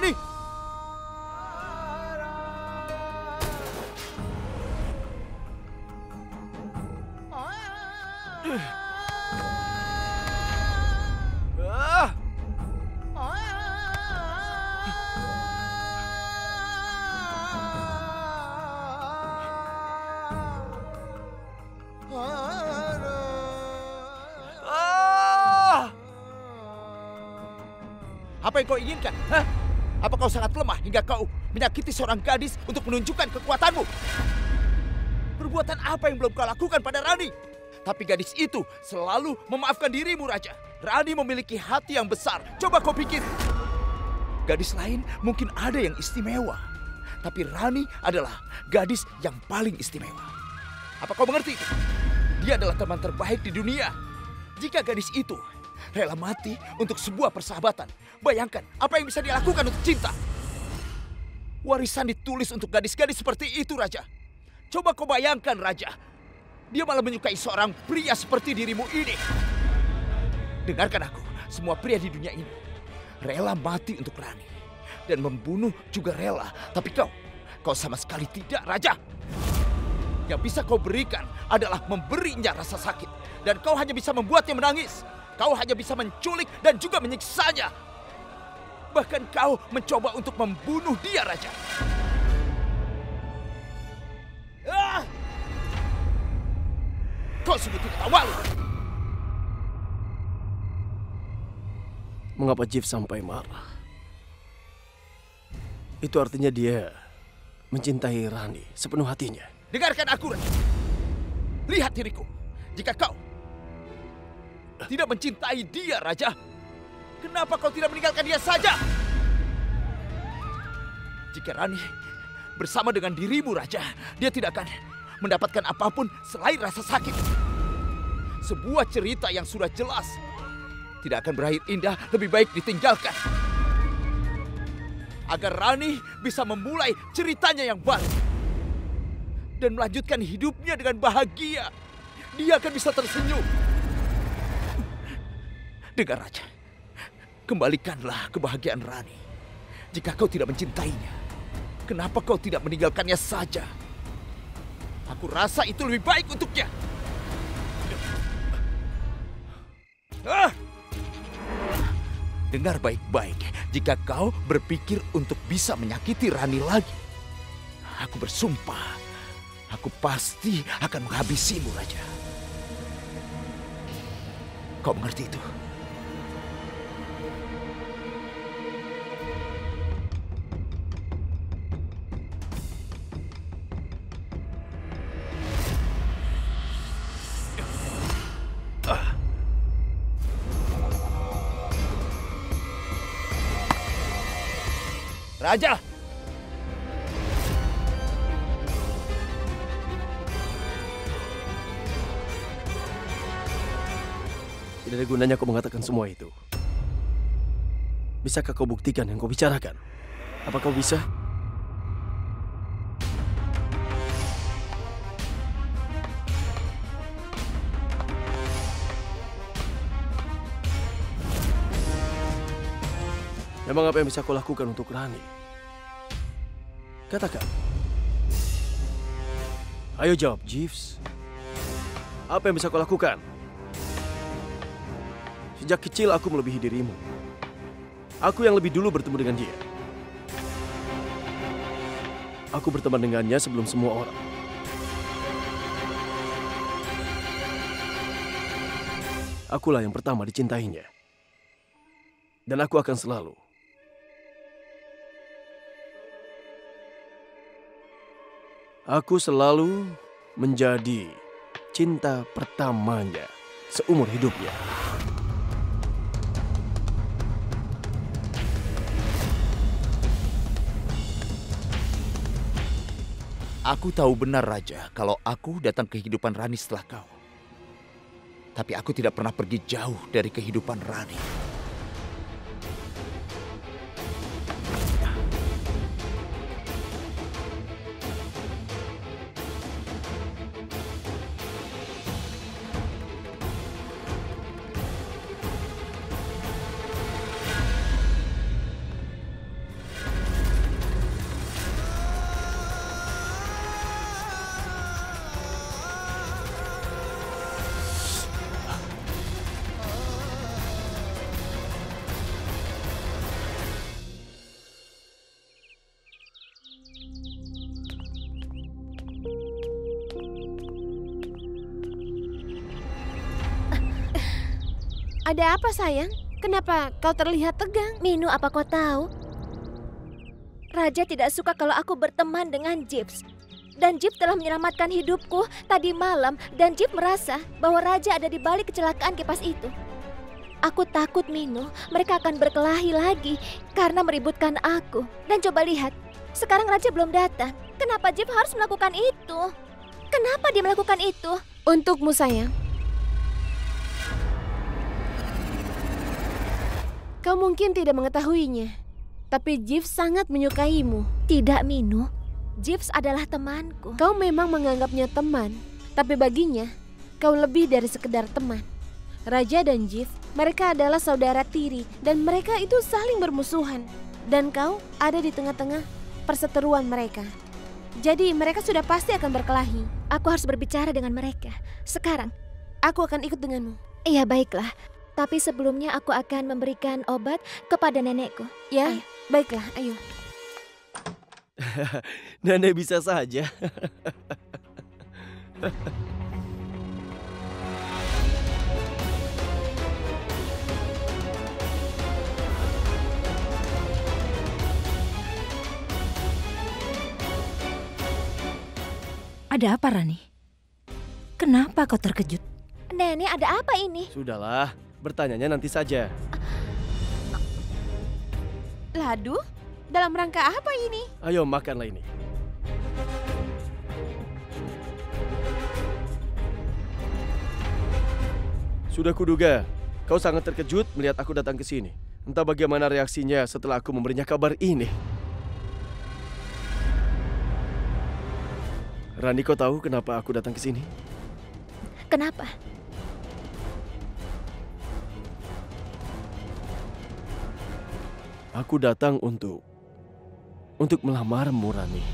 Rani! Apa yang kau inginkan? Hah? Apa kau sangat lemah hingga kau menyakiti seorang gadis untuk menunjukkan kekuatanmu? Perbuatan apa yang belum kau lakukan pada Rani? Tapi gadis itu selalu memaafkan dirimu, Raja. Rani memiliki hati yang besar. Coba kau pikir. Gadis lain mungkin ada yang istimewa. Tapi Rani adalah gadis yang paling istimewa. Apa kau mengerti itu? Dia adalah teman terbaik di dunia. Jika gadis itu rela mati untuk sebuah persahabatan, bayangkan apa yang bisa dia lakukan untuk cinta. Warisan ditulis untuk gadis-gadis seperti itu, Raja. Coba kau bayangkan, Raja. Dia malah menyukai seorang pria seperti dirimu ini. Dengarkan aku, semua pria di dunia ini rela mati untuk Rani. Dan membunuh juga rela. Tapi kau sama sekali tidak, Raja. Yang bisa kau berikan adalah memberinya rasa sakit. Dan kau hanya bisa membuatnya menangis. Kau hanya bisa menculik dan juga menyiksanya. Bahkan kau mencoba untuk membunuh dia, Raja. Kau sungguh tidak tahu malu. Mengapa Jeeves sampai marah? Itu artinya dia mencintai Rani sepenuh hatinya. Dengarkan aku, Raja. Lihat diriku. Jika kau tidak mencintai dia, Raja, kenapa kau tidak meninggalkan dia saja? Jika Rani bersama dengan dirimu, Raja, dia tidak akan mendapatkan apapun selain rasa sakit. Sebuah cerita yang sudah jelas tidak akan berakhir indah, lebih baik ditinggalkan. Agar Rani bisa memulai ceritanya yang baru dan melanjutkan hidupnya dengan bahagia. Dia akan bisa tersenyum. Dengar, Raja, kembalikanlah kebahagiaan Rani. Jika kau tidak mencintainya, kenapa kau tidak meninggalkannya saja? Aku rasa itu lebih baik untuknya. Dengar baik-baik, jika kau berpikir untuk bisa menyakiti Rani lagi, aku bersumpah, aku pasti akan menghabisimu, Raja. Kau mengerti itu? Raja! Tidak ada gunanya kau mengatakan semua itu. Bisakah kau buktikan yang kau bicarakan? Apa kau bisa? Memang apa yang bisa kau lakukan untuk Rani? Katakan. Ayo jawab, Jeeves. Apa yang bisa kau lakukan? Sejak kecil aku melebihi dirimu. Aku yang lebih dulu bertemu dengan dia. Aku berteman dengannya sebelum semua orang. Akulah yang pertama dicintainya. Dan aku akan selalu menjadi cinta pertamanya seumur hidupnya. Aku tahu benar, Raja, kalau aku datang ke kehidupan Rani setelah kau. Tapi aku tidak pernah pergi jauh dari kehidupan Rani. Ada apa sayang? Kenapa kau terlihat tegang? Minu, apa kau tahu? Raja tidak suka kalau aku berteman dengan Jeeves. Dan Jeeves telah menyelamatkan hidupku tadi malam. Dan Jeeves merasa bahwa Raja ada di balik kecelakaan kipas itu. Aku takut, Minu, mereka akan berkelahi lagi karena meributkan aku. Dan coba lihat, sekarang Raja belum datang. Kenapa Jeeves harus melakukan itu? Kenapa dia melakukan itu? Untukmu sayang. Kau mungkin tidak mengetahuinya, tapi Jeeves sangat menyukaimu. Tidak, Minu. Jeeves adalah temanku. Kau memang menganggapnya teman, tapi baginya kau lebih dari sekedar teman. Raja dan Jeeves, mereka adalah saudara tiri dan mereka itu saling bermusuhan. Dan kau ada di tengah-tengah perseteruan mereka. Jadi mereka sudah pasti akan berkelahi. Aku harus berbicara dengan mereka. Sekarang. Aku akan ikut denganmu. Iya, baiklah. Tapi sebelumnya aku akan memberikan obat kepada nenekku. Ya, ayo. Baiklah, ayo. Nenek bisa saja. Ada apa, Rani? Kenapa kau terkejut? Nenek, ada apa ini? Sudahlah, bertanyanya nanti saja. Ladu? Dalam rangka apa ini? Ayo makanlah ini. Sudah kuduga, kau sangat terkejut melihat aku datang ke sini. Entah bagaimana reaksinya setelah aku memberinya kabar ini. Rani, kau tahu kenapa aku datang ke sini? Kenapa? Aku datang untuk melamarmu, Rani.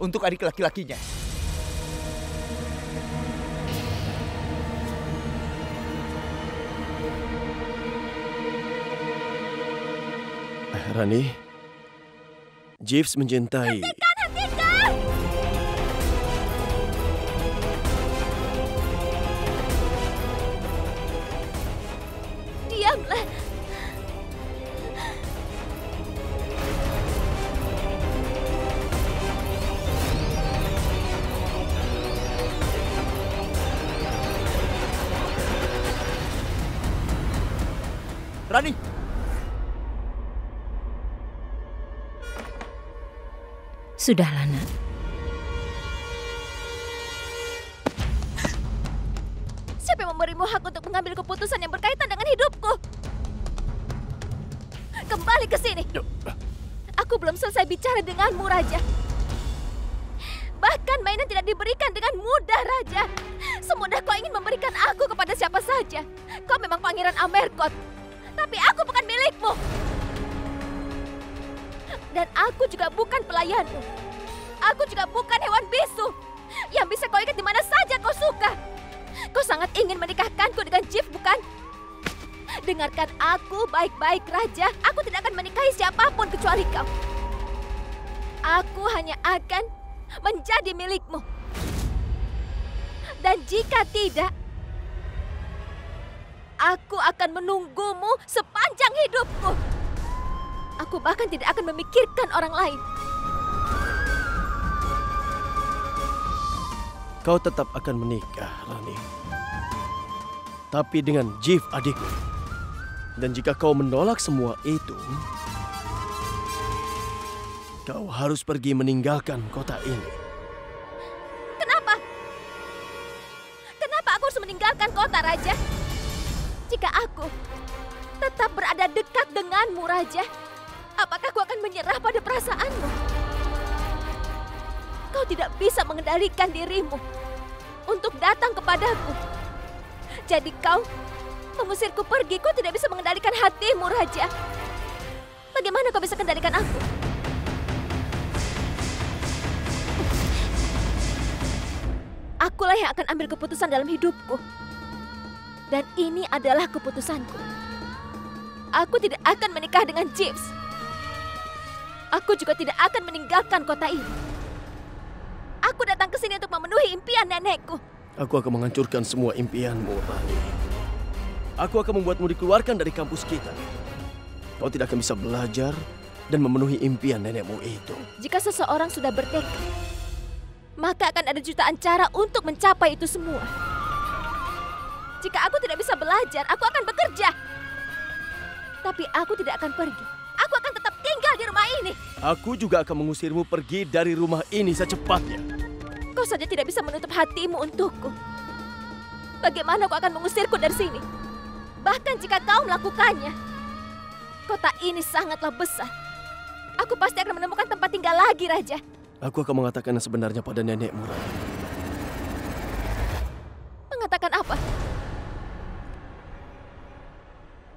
Untuk adik laki-lakinya. Rani, Jeeves mencintai... Hentikan! Diamlah. Rani! Sudahlah, Nak. Siapa yang memberimu hak untuk mengambil keputusan yang berkaitan dengan hidupku? Kembali ke sini. Aku belum selesai bicara denganmu, Raja. Bahkan mainan tidak diberikan dengan mudah, Raja. Semudah kau ingin memberikan aku kepada siapa saja. Kau memang Pangeran Amerkot. Tapi aku bukan milikmu. Dan aku juga bukan pelayanmu. Aku juga bukan hewan bisu yang bisa kau ikat di mana saja kau suka. Kau sangat ingin menikahkanku dengan Jeeves, bukan? Dengarkan aku baik-baik, Raja. Aku tidak akan menikahi siapapun kecuali kau. Aku hanya akan menjadi milikmu. Dan jika tidak, aku akan menunggumu sepanjang hidupku. Aku bahkan tidak akan memikirkan orang lain. Kau tetap akan menikah, Rani. Tapi dengan Jeeves adikku. Dan jika kau menolak semua itu, kau harus pergi meninggalkan kota ini. Kenapa? Kenapa aku harus meninggalkan kota, Raja? Jika aku tetap berada dekat denganmu, Raja, apakah aku akan menyerah pada perasaanmu? Kau tidak bisa mengendalikan dirimu untuk datang kepadaku. Jadi kau Mengusirku pergi, kau tidak bisa mengendalikan hatimu, Raja. Bagaimana kau bisa kendalikan aku? Akulah yang akan ambil keputusan dalam hidupku. Dan ini adalah keputusanku. Aku tidak akan menikah dengan Jeeves. Aku juga tidak akan meninggalkan kota ini. Aku datang ke sini untuk memenuhi impian nenekku. Aku akan menghancurkan semua impianmu, Rani. Aku akan membuatmu dikeluarkan dari kampus kita. Kau tidak akan bisa belajar dan memenuhi impian nenekmu itu. Jika seseorang sudah bertekad, maka akan ada jutaan cara untuk mencapai itu semua. Jika aku tidak bisa belajar, aku akan bekerja. Tapi aku tidak akan pergi. Aku akan tetap tinggal di rumah ini. Aku juga akan mengusirmu pergi dari rumah ini secepatnya. Kau saja tidak bisa menutup hatimu untukku. Bagaimana kau akan mengusirku dari sini? Bahkan jika kau melakukannya, kota ini sangatlah besar. Aku pasti akan menemukan tempat tinggal lagi, Raja. Aku akan mengatakan yang sebenarnya pada nenekmu, Rani. Mengatakan apa?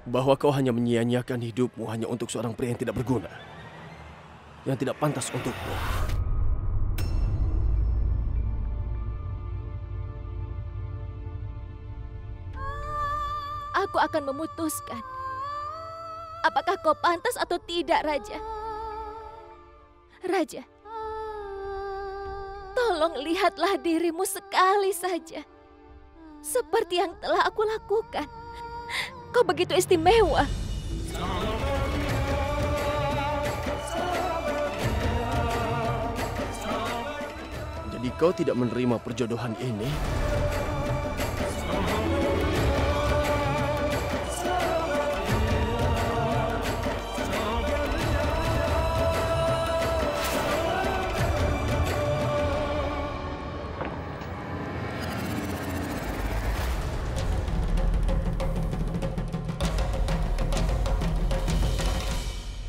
Bahwa kau hanya menyia-nyiakan hidupmu hanya untuk seorang pria yang tidak berguna. Yang tidak pantas untukmu. Aku akan memutuskan apakah kau pantas atau tidak, Raja. Raja, tolong lihatlah dirimu sekali saja. Seperti yang telah aku lakukan. Kau begitu istimewa. Jadi kau tidak menerima perjodohan ini?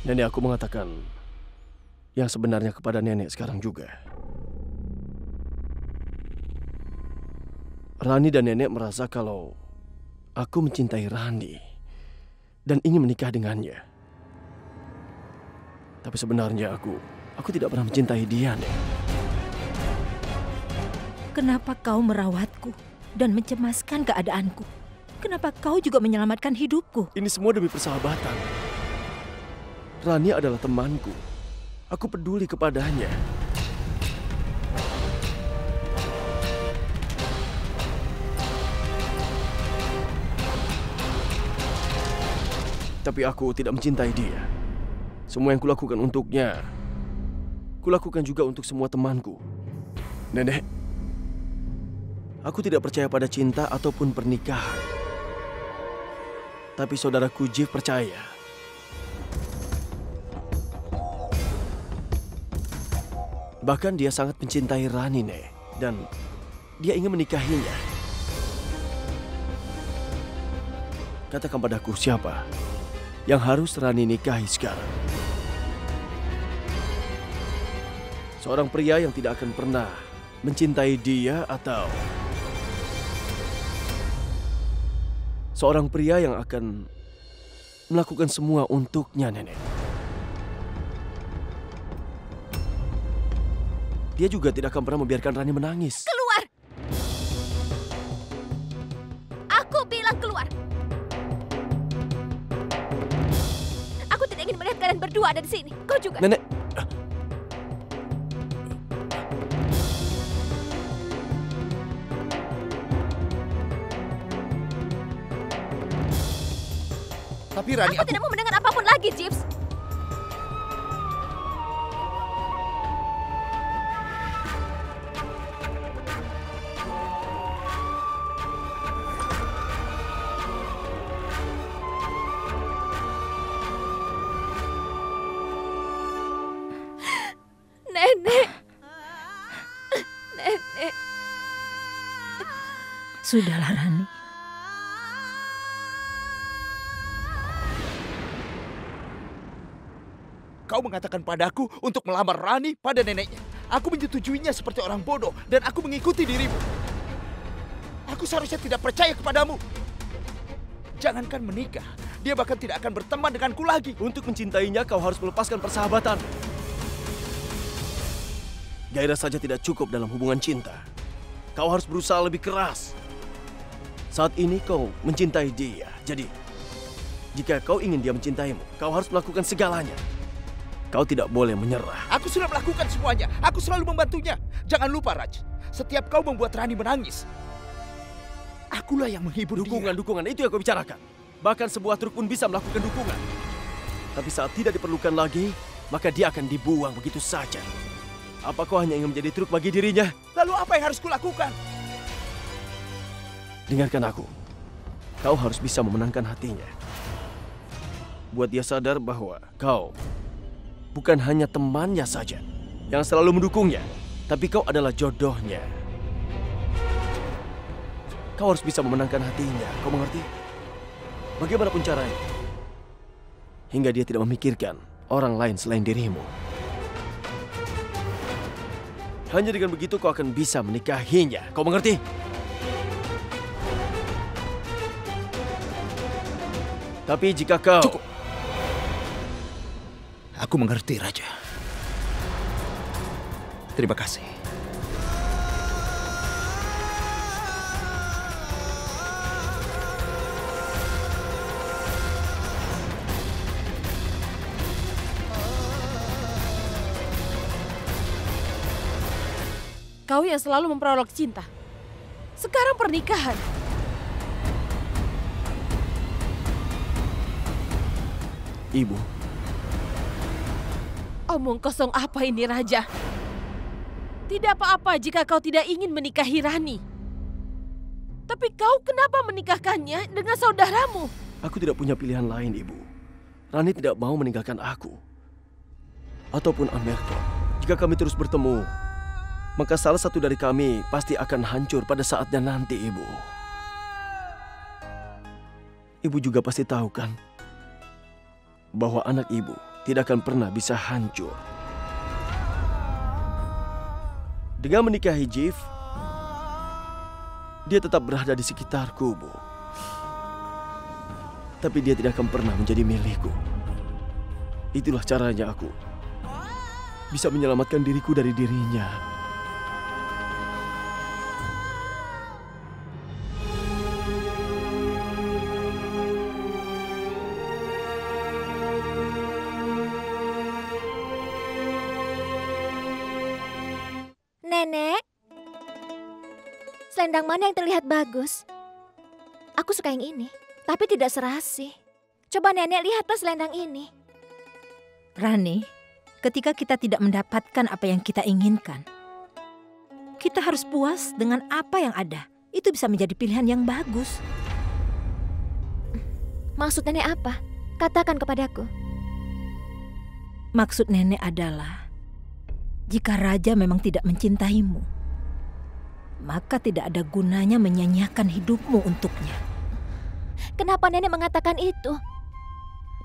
Nenek aku mengatakan yang sebenarnya kepada nenek sekarang juga. Rani dan nenek merasa kalau aku mencintai Rani dan ingin menikah dengannya. Tapi sebenarnya aku tidak pernah mencintai dia, Nek. Kenapa kau merawatku dan mencemaskan keadaanku? Kenapa kau juga menyelamatkan hidupku? Ini semua demi persahabatan. Rani adalah temanku. Aku peduli kepadanya. Tapi aku tidak mencintai dia. Semua yang kulakukan untuknya, kulakukan juga untuk semua temanku. Nenek, aku tidak percaya pada cinta ataupun pernikahan. Tapi saudaraku Jeeves percaya. Bahkan dia sangat mencintai Rani, Nek. Dan dia ingin menikahinya. Katakan padaku siapa yang harus Rani nikahi sekarang? Seorang pria yang tidak akan pernah mencintai dia atau seorang pria yang akan melakukan semua untuknya, Nenek? Dia juga tidak akan pernah membiarkan Rani menangis. Keluar! Aku bilang keluar! Aku tidak ingin melihat kalian berdua ada di sini. Kau juga. Nenek! Tapi Rani, aku tidak mau mendengar apapun lagi, Jeeves. Nenek. Nenek. Sudahlah, Rani. Kau mengatakan padaku untuk melamar Rani pada neneknya. Aku menyetujuinya seperti orang bodoh dan aku mengikuti dirimu. Aku seharusnya tidak percaya kepadamu. Jangankan menikah, dia bahkan tidak akan berteman denganku lagi. Untuk mencintainya, kau harus melepaskan persahabatan. Gairah saja tidak cukup dalam hubungan cinta. Kau harus berusaha lebih keras. Saat ini kau mencintai dia. Jadi, jika kau ingin dia mencintaimu, kau harus melakukan segalanya. Kau tidak boleh menyerah. Aku sudah melakukan semuanya. Aku selalu membantunya. Jangan lupa, Raj. Setiap kau membuat Rani menangis, akulah yang menghibur dia. Dukungan itu yang kau bicarakan. Bahkan sebuah truk pun bisa melakukan dukungan. Tapi saat tidak diperlukan lagi, maka dia akan dibuang begitu saja. Apa kau hanya ingin menjadi truk bagi dirinya? Lalu apa yang harus kulakukan? Dengarkan aku. Kau harus bisa memenangkan hatinya. Buat dia sadar bahwa kau bukan hanya temannya saja yang selalu mendukungnya, tapi kau adalah jodohnya. Kau harus bisa memenangkan hatinya, kau mengerti? Bagaimanapun caranya, hingga dia tidak memikirkan orang lain selain dirimu. Hanya dengan begitu kau akan bisa menikahinya, kau mengerti? Tapi jika kau... Cukup. Aku mengerti, Raja. Terima kasih. Kau yang selalu memperolok cinta. Sekarang pernikahan. Ibu. Omong kosong apa ini, Raja? Tidak apa-apa jika kau tidak ingin menikahi Rani. Tapi kau kenapa menikahkannya dengan saudaramu? Aku tidak punya pilihan lain, Ibu. Rani tidak mau meninggalkan aku. Ataupun Amerto. Jika kami terus bertemu, maka salah satu dari kami pasti akan hancur pada saatnya nanti, Ibu. Ibu juga pasti tahu kan, bahwa anak Ibu tidak akan pernah bisa hancur. Dengan menikahi Jeff, dia tetap berada di sekitarku, Bu. Tapi dia tidak akan pernah menjadi milikku. Itulah caranya aku bisa menyelamatkan diriku dari dirinya. Nenek, selendang mana yang terlihat bagus? Aku suka yang ini, tapi tidak serasi. Coba nenek lihatlah selendang ini. Rani, ketika kita tidak mendapatkan apa yang kita inginkan, kita harus puas dengan apa yang ada. Itu bisa menjadi pilihan yang bagus. Maksud nenek apa? Katakan kepadaku. Maksud nenek adalah, jika raja memang tidak mencintaimu, maka tidak ada gunanya menyanyiakan hidupmu untuknya. Kenapa nenek mengatakan itu?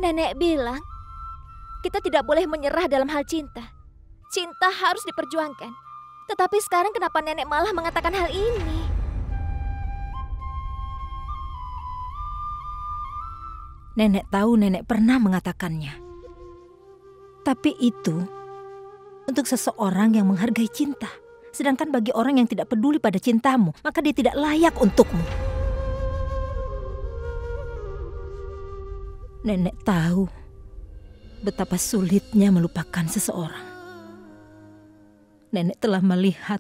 Nenek bilang, kita tidak boleh menyerah dalam hal cinta. Cinta harus diperjuangkan. Tetapi sekarang kenapa nenek malah mengatakan hal ini? Nenek tahu nenek pernah mengatakannya. Tapi itu untuk seseorang yang menghargai cinta. Sedangkan bagi orang yang tidak peduli pada cintamu, maka dia tidak layak untukmu. Nenek tahu betapa sulitnya melupakan seseorang. Nenek telah melihat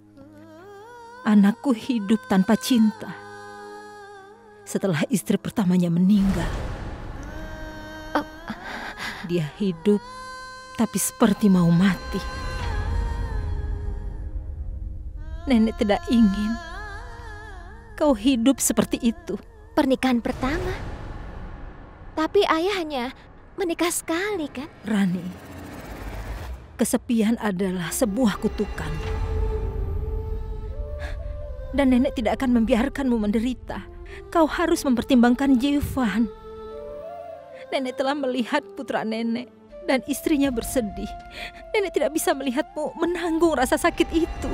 anakku hidup tanpa cinta setelah istri pertamanya meninggal. Dia hidup tapi seperti mau mati. Nenek tidak ingin kau hidup seperti itu. Pernikahan pertama. Tapi ayah hanya menikah sekali kan? Rani, kesepian adalah sebuah kutukan. Dan nenek tidak akan membiarkanmu menderita. Kau harus mempertimbangkan Jivan. Nenek telah melihat putra nenek dan istrinya bersedih. Nenek tidak bisa melihatmu menanggung rasa sakit itu.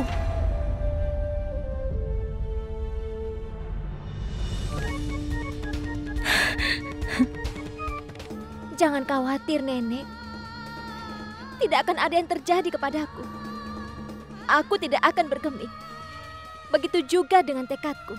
Jangan khawatir, Nenek. Tidak akan ada yang terjadi kepadaku. Aku tidak akan bergeming. Begitu juga dengan tekadku.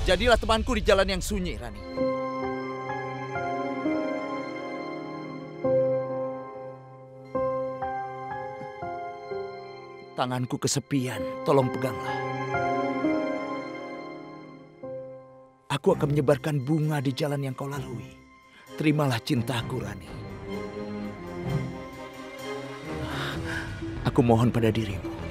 Jadilah temanku di jalan yang sunyi, Rani. Tanganku kesepian, tolong peganglah. Aku akan menyebarkan bunga di jalan yang kau lalui. Terimalah cintaku, Rani. Aku mohon pada dirimu.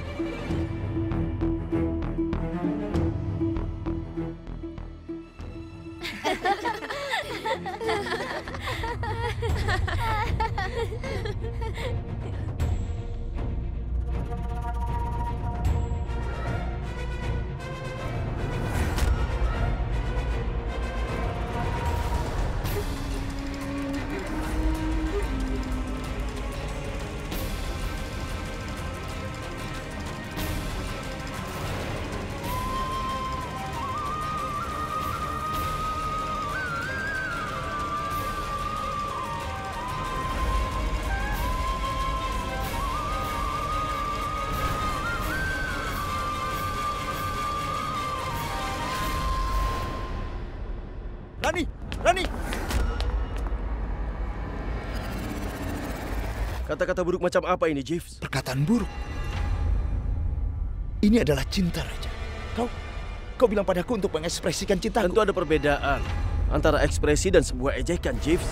Rani, Rani! Kata-kata buruk macam apa ini, Jeeves? Perkataan buruk. Ini adalah cinta, Raja. Kau bilang padaku untuk mengekspresikan cintaku. Tentu ada perbedaan antara ekspresi dan sebuah ejekan, Jeeves.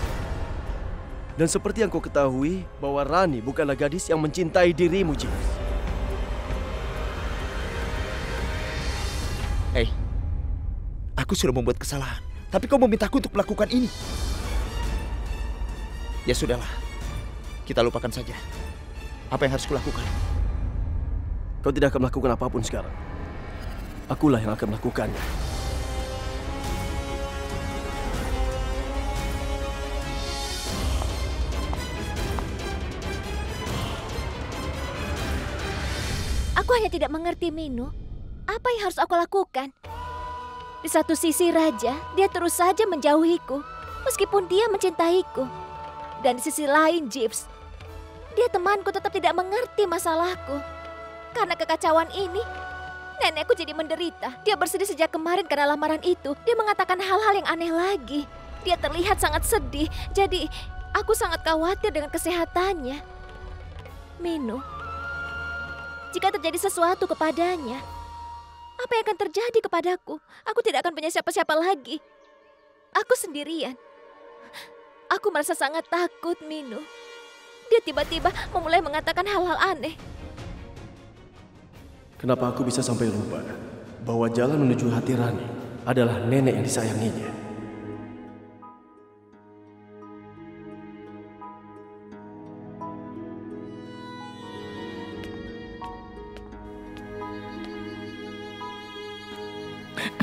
Dan seperti yang kau ketahui, bahwa Rani bukanlah gadis yang mencintai dirimu, Jeeves. Hei, aku sudah membuat kesalahan. Tapi kau memintaku untuk melakukan ini. Ya sudahlah, kita lupakan saja. Apa yang harus kulakukan? Kau tidak akan melakukan apapun sekarang. Akulah yang akan melakukannya. Aku hanya tidak mengerti, Minu. Apa yang harus aku lakukan? Di satu sisi Raja, dia terus saja menjauhiku, meskipun dia mencintaiku. Dan di sisi lain Jeeves, dia temanku tetap tidak mengerti masalahku. Karena kekacauan ini, nenekku jadi menderita. Dia bersedih sejak kemarin karena lamaran itu. Dia mengatakan hal-hal yang aneh lagi. Dia terlihat sangat sedih, jadi aku sangat khawatir dengan kesehatannya. Minu, jika terjadi sesuatu kepadanya, apa yang akan terjadi kepadaku? Aku tidak akan punya siapa-siapa lagi. Aku sendirian. Aku merasa sangat takut, Minu. Dia tiba-tiba memulai mengatakan hal-hal aneh. Kenapa aku bisa sampai lupa bahwa jalan menuju hati Rani adalah nenek yang disayanginya?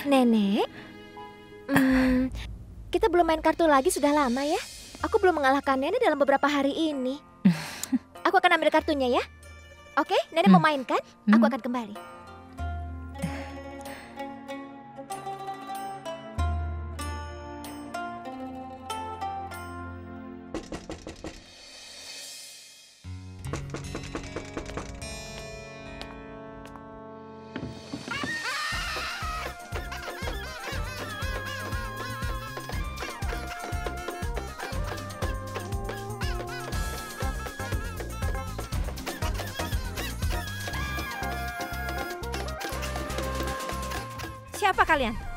Nenek, kita belum main kartu lagi sudah lama ya. Aku belum mengalahkan nenek dalam beberapa hari ini. Aku akan ambil kartunya ya. Oke, nenek mau main kan? Aku akan kembali. Siapa kalian?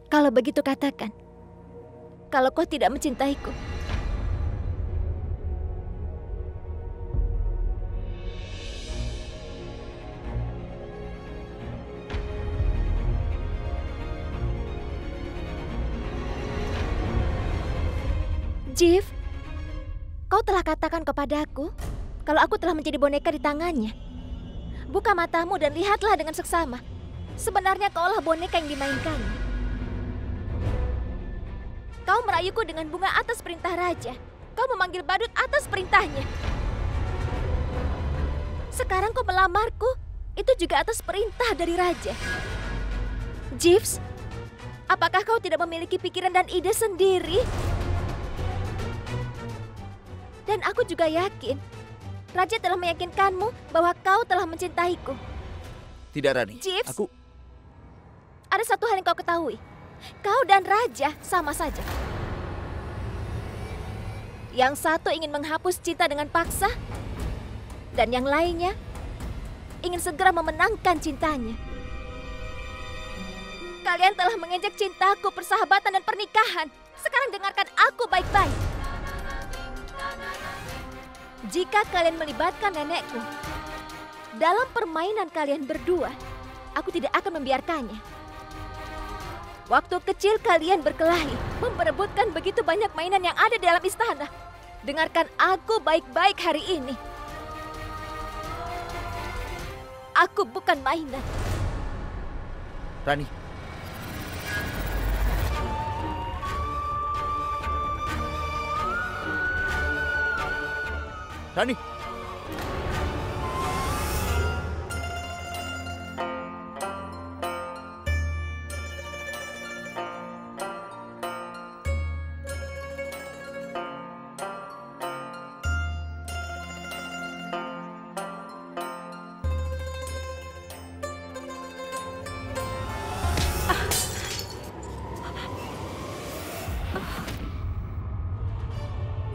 Kalau begitu katakan, kalau kau tidak mencintaiku. Jeff, kau telah katakan kepadaku kalau aku telah menjadi boneka di tangannya. Buka matamu dan lihatlah dengan seksama. Sebenarnya kaulah boneka yang dimainkannya. Kau merayuku dengan bunga atas perintah raja. Kau memanggil badut atas perintahnya. Sekarang kau melamarku, itu juga atas perintah dari raja. Jeeves, apakah kau tidak memiliki pikiran dan ide sendiri? Dan aku juga yakin, raja telah meyakinkanmu bahwa kau telah mencintaiku. Tidak, Rani. Jeeves, Aku... ada satu hal yang kau ketahui. Kau dan raja sama saja. Yang satu ingin menghapus cinta dengan paksa, dan yang lainnya ingin segera memenangkan cintanya. Kalian telah mengejek cintaku, persahabatan, dan pernikahan. Sekarang dengarkan aku baik-baik. Jika kalian melibatkan nenekku dalam permainan kalian berdua, aku tidak akan membiarkannya. Waktu kecil kalian berkelahi, memperebutkan begitu banyak mainan yang ada di dalam istana. Dengarkan aku baik-baik hari ini. Aku bukan mainan. Rani. Rani.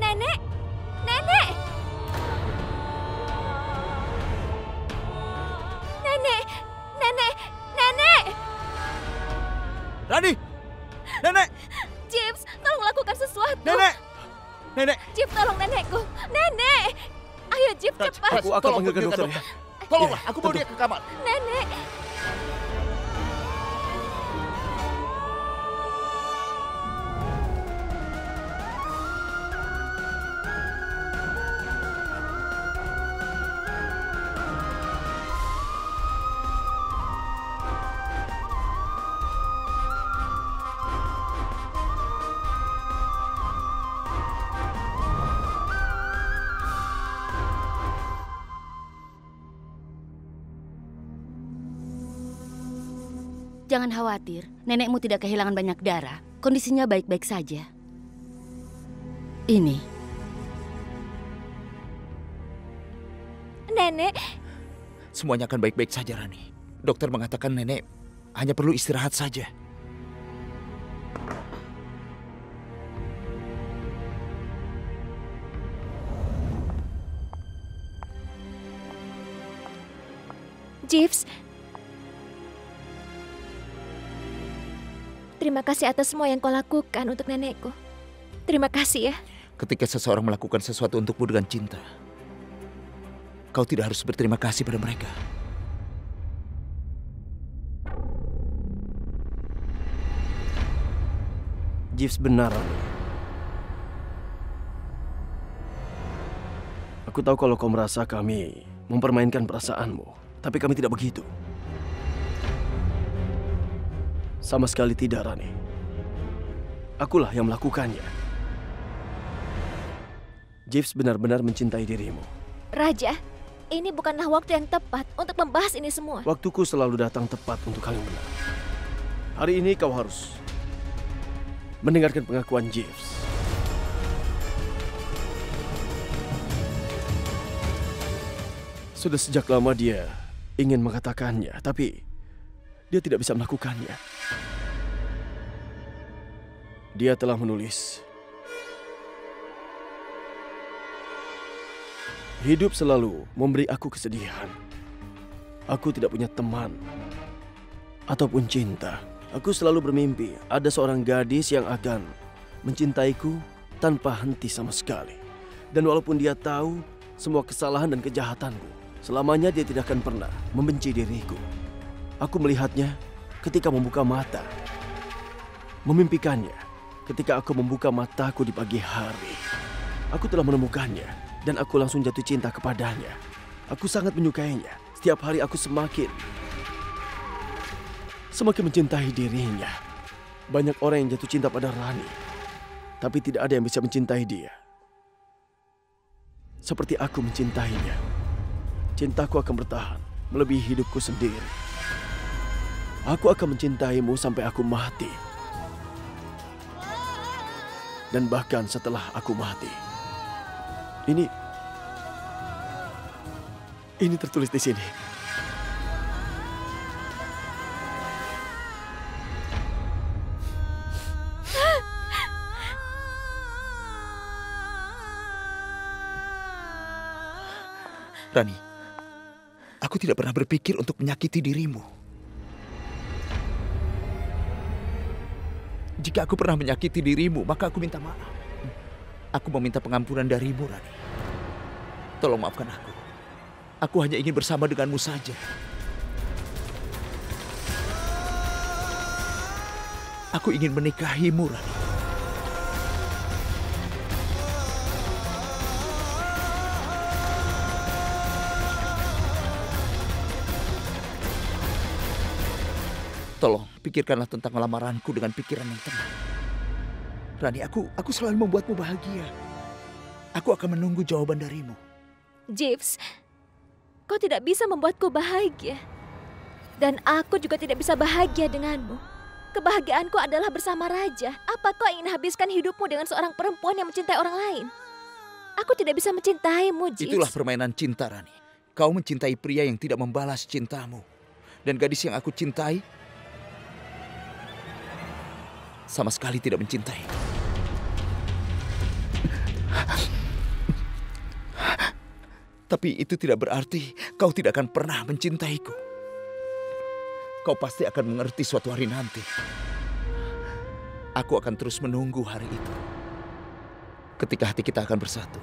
Nenek! Nenek! Nenek! Nenek! Nenek! Rani! Nenek! James, tolong lakukan sesuatu. Nenek! Nenek! James, tolong nenekku. Nenek! Ayo, James, cepat. Aku akan panggilkan dokter ya. Tolonglah, Iya, aku bawa dia ke kamar. Nenek! Jangan khawatir, nenekmu tidak kehilangan banyak darah. Kondisinya baik-baik saja. Ini Nenek. Semuanya akan baik-baik saja, Rani. Dokter mengatakan nenek hanya perlu istirahat saja. Jeeves, terima kasih atas semua yang kau lakukan untuk nenekku. Terima kasih ya. Ketika seseorang melakukan sesuatu untukmu dengan cinta, kau tidak harus berterima kasih pada mereka. Jeeves benar, Rani. Aku tahu kalau kau merasa kami mempermainkan perasaanmu. Tapi kami tidak begitu. Sama sekali tidak, Rani. Akulah yang melakukannya. Jeeves benar-benar mencintai dirimu. Raja, ini bukanlah waktu yang tepat untuk membahas ini semua. Waktuku selalu datang tepat untuk hal yang benar. Hari ini kau harus mendengarkan pengakuan Jeeves. Sudah sejak lama dia ingin mengatakannya, tapi dia tidak bisa melakukannya. Dia telah menulis, "Hidup selalu memberi aku kesedihan. Aku tidak punya teman ataupun cinta. Aku selalu bermimpi ada seorang gadis yang akan mencintaiku tanpa henti sama sekali. Dan walaupun dia tahu semua kesalahan dan kejahatanku, selamanya dia tidak akan pernah membenci diriku. Aku melihatnya ketika membuka mata, memimpikannya ketika aku membuka mataku di pagi hari. Aku telah menemukannya dan aku langsung jatuh cinta kepadanya. Aku sangat menyukainya. Setiap hari aku semakin mencintai dirinya. Banyak orang yang jatuh cinta pada Rani, tapi tidak ada yang bisa mencintai dia seperti aku mencintainya. Cintaku akan bertahan melebihi hidupku sendiri. Aku akan mencintaimu sampai aku mati. Dan bahkan setelah aku mati. Ini tertulis di sini. Rani, aku tidak pernah berpikir untuk menyakiti dirimu. Jika aku pernah menyakiti dirimu, maka aku minta maaf. Aku meminta pengampunan darimu, Rani. Tolong maafkan aku. Aku hanya ingin bersama denganmu saja. Aku ingin menikahimu, Rani. Tolong, pikirkanlah tentang lamaranku dengan pikiran yang tenang. Rani, aku selalu membuatmu bahagia. Aku akan menunggu jawaban darimu. Jeeves, kau tidak bisa membuatku bahagia. Dan aku juga tidak bisa bahagia denganmu. Kebahagiaanku adalah bersama Raja. Apa kau ingin habiskan hidupmu dengan seorang perempuan yang mencintai orang lain? Aku tidak bisa mencintaimu, Jeeves. Itulah permainan cinta, Rani. Kau mencintai pria yang tidak membalas cintamu. Dan gadis yang aku cintai sama sekali tidak mencintai. Tapi itu tidak berarti kau tidak akan pernah mencintaiku. Kau pasti akan mengerti suatu hari nanti. Aku akan terus menunggu hari itu. Ketika hati kita akan bersatu.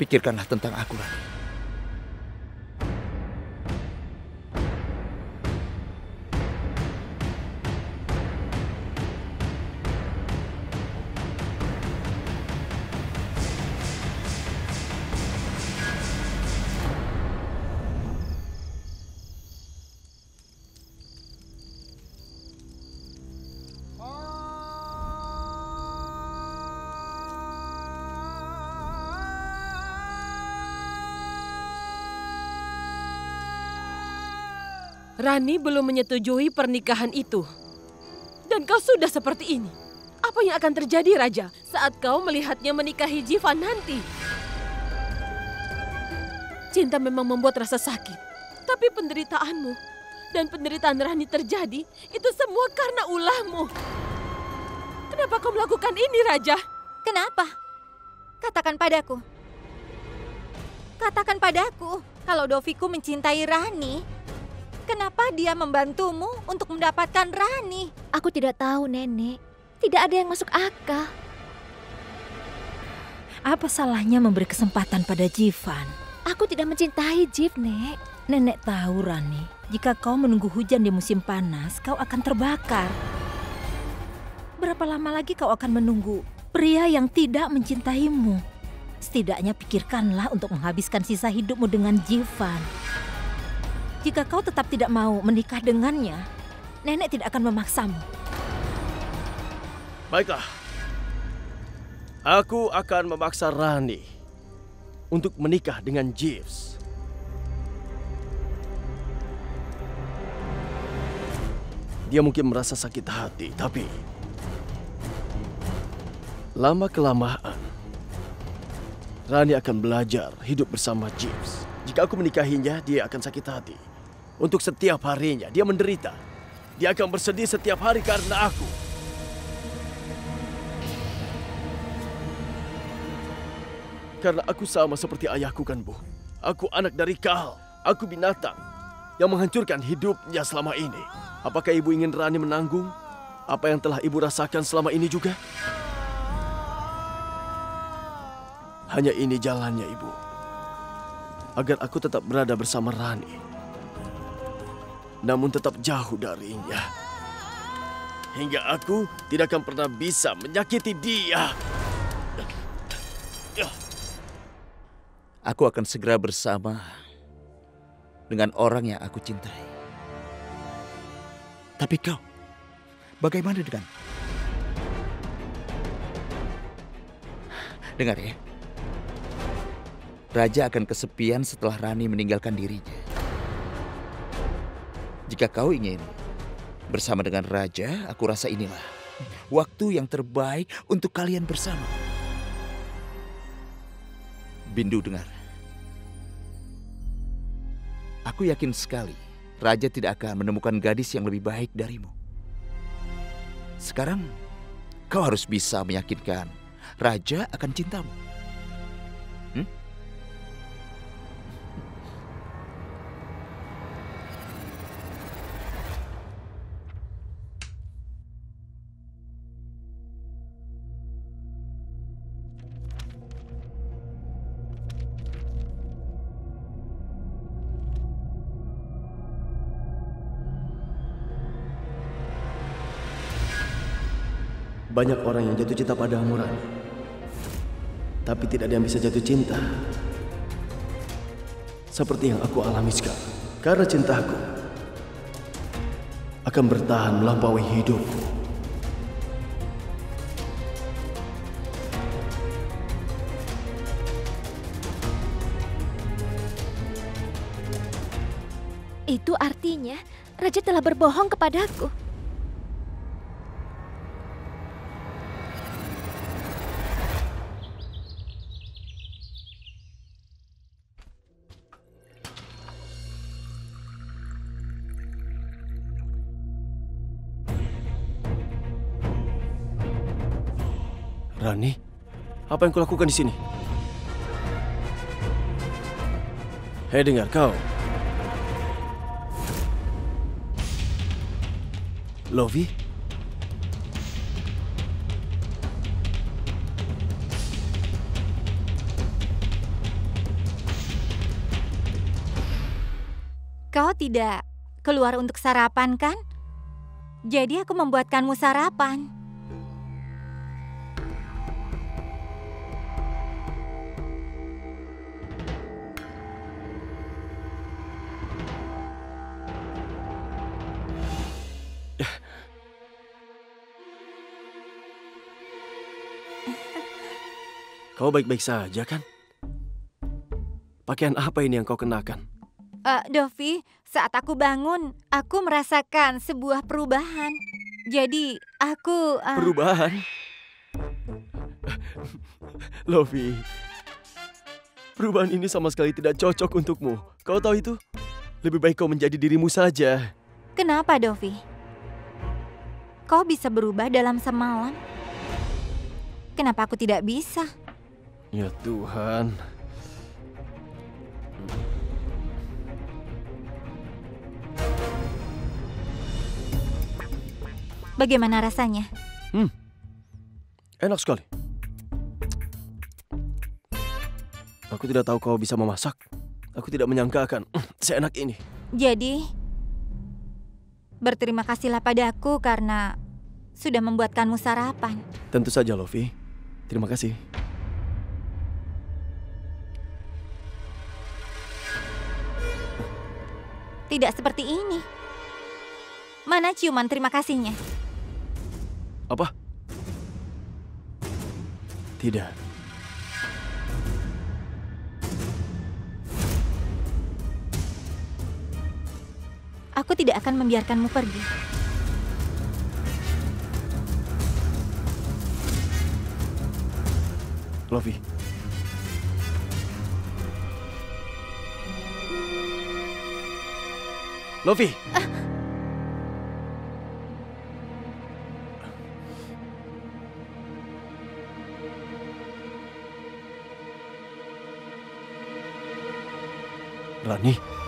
Pikirkanlah tentang aku, Rani. Rani belum menyetujui pernikahan itu. Dan kau sudah seperti ini. Apa yang akan terjadi, Raja, saat kau melihatnya menikahi Jivan nanti? Cinta memang membuat rasa sakit. Tapi penderitaanmu dan penderitaan Rani terjadi, itu semua karena ulahmu. Kenapa kau melakukan ini, Raja? Kenapa? Katakan padaku. Katakan padaku, kalau Doviku mencintai Rani, kenapa dia membantumu untuk mendapatkan Rani? Aku tidak tahu, Nenek. Tidak ada yang masuk akal. Apa salahnya memberi kesempatan pada Jivan? Aku tidak mencintai Jiv, Nek. Nenek tahu, Rani, jika kau menunggu hujan di musim panas, kau akan terbakar. Berapa lama lagi kau akan menunggu pria yang tidak mencintaimu? Setidaknya pikirkanlah untuk menghabiskan sisa hidupmu dengan Jivan. Jika kau tetap tidak mau menikah dengannya, Nenek tidak akan memaksamu. Baiklah. Aku akan memaksa Rani untuk menikah dengan Jeeves. Dia mungkin merasa sakit hati, tapi lama-kelamaan Rani akan belajar hidup bersama Jeeves. Jika aku menikahinya, dia akan sakit hati. Untuk setiap harinya, dia menderita. Dia akan bersedih setiap hari karena aku. Karena aku sama seperti ayahku kan, Bu. Aku anak dari Kal. Aku binatang yang menghancurkan hidupnya selama ini. Apakah Ibu ingin Rani menanggung apa yang telah Ibu rasakan selama ini juga? Hanya ini jalannya, Ibu. Agar aku tetap berada bersama Rani. Namun tetap jauh darinya. Hingga aku tidak akan pernah bisa menyakiti dia. Aku akan segera bersama dengan orang yang aku cintai. Tapi kau, bagaimana dengan? Dengar ya. Raja akan kesepian setelah Rani meninggalkan dirinya. Jika kau ingin bersama dengan Raja, aku rasa inilah waktu yang terbaik untuk kalian bersama. Bindu, dengar. Aku yakin sekali Raja tidak akan menemukan gadis yang lebih baik darimu. Sekarang kau harus bisa meyakinkan Raja akan cintamu. Banyak orang yang jatuh cinta padamu, Rani. Tapi tidak ada yang bisa jatuh cinta seperti yang aku alami sekarang. Karena cintaku akan bertahan melampaui hidupku. Itu artinya Raja telah berbohong kepadaku. Rani, apa yang kulakukan di sini? Hei, dengar kau. Lovi? Kau tidak keluar untuk sarapan, kan? Jadi aku membuatkanmu sarapan. Kau baik-baik saja, kan? Pakaian apa ini yang kau kenakan? Dovi, saat aku bangun, aku merasakan sebuah perubahan. Jadi, aku... Perubahan? Lovi, Perubahan ini sama sekali tidak cocok untukmu. Kau tahu itu? Lebih baik kau menjadi dirimu saja. Kenapa, Dovi? Kau bisa berubah dalam semalam? Kenapa aku tidak bisa? Ya Tuhan. Bagaimana rasanya? Enak sekali. Aku tidak tahu kau bisa memasak. Aku tidak menyangka akan seenak ini. Jadi, berterima kasihlah padaku karena sudah membuatkanmu sarapan. Tentu saja, Lovi. Terima kasih. Tidak seperti ini. Mana ciuman terima kasihnya? Apa? Tidak. Aku tidak akan membiarkanmu pergi. Lovi. Lovi. Rani.